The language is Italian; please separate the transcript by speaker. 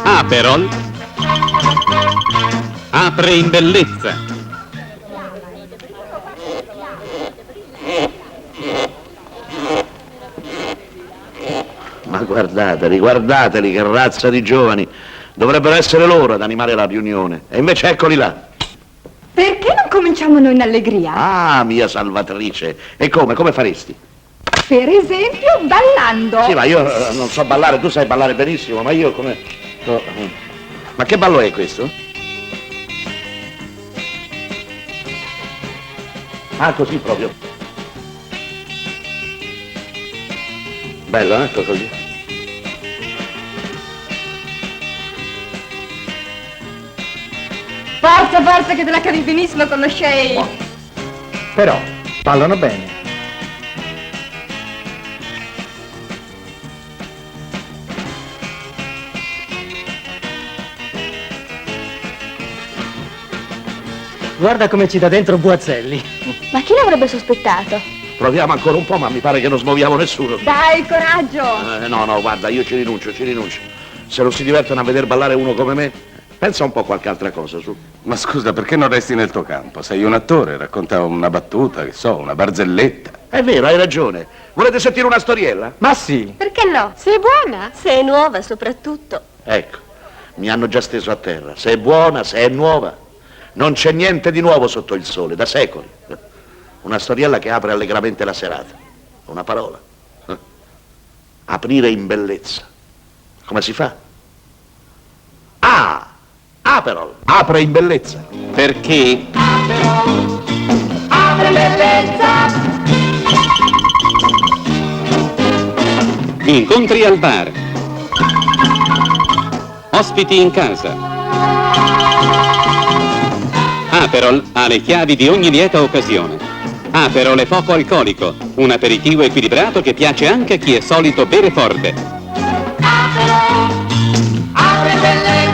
Speaker 1: Aperol apre in bellezza.
Speaker 2: Ma guardateli, che razza di giovani. Dovrebbero essere loro ad animare la riunione. E invece eccoli là.
Speaker 3: Perché non cominciamo noi in allegria?
Speaker 2: Ah, mia salvatrice. E come faresti?
Speaker 3: Per esempio, ballando.
Speaker 2: Sì, ma io non so ballare, tu sai ballare benissimo, ma io come... no. Ma che ballo è questo? Ah, così proprio. Bello, ecco così.
Speaker 3: Forza che te la cavi benissimo con lo Shea.
Speaker 4: Però, ballano bene. Guarda come ci dà dentro Buazzelli.
Speaker 5: Ma chi l'avrebbe sospettato?
Speaker 2: Proviamo ancora un po', ma mi pare che non smuoviamo nessuno.
Speaker 3: Dai, coraggio.
Speaker 2: No, guarda, io ci rinuncio. Se non si divertono a veder ballare uno come me, pensa un po' a qualche altra cosa, su.
Speaker 6: Ma scusa, perché non resti nel tuo campo? Sei un attore, racconta una battuta, che so, una barzelletta.
Speaker 2: È vero, hai ragione. Volete sentire una storiella?
Speaker 4: Ma sì.
Speaker 5: Perché no? Se è buona, se è nuova soprattutto.
Speaker 2: Ecco, mi hanno già steso a terra. Se è buona, se è nuova. Non c'è niente di nuovo sotto il sole, da secoli. Una storiella che apre allegramente la serata. Una parola. Aprire in bellezza. Come si fa? Aperol. Apre in bellezza.
Speaker 1: Perché
Speaker 3: Apre bellezza.
Speaker 1: incontri al bar, ospiti in casa. Aperol ha le chiavi di ogni lieta occasione. Aperol è poco alcolico, un aperitivo equilibrato che piace anche a chi è solito bere forte.
Speaker 3: Apre bellezza.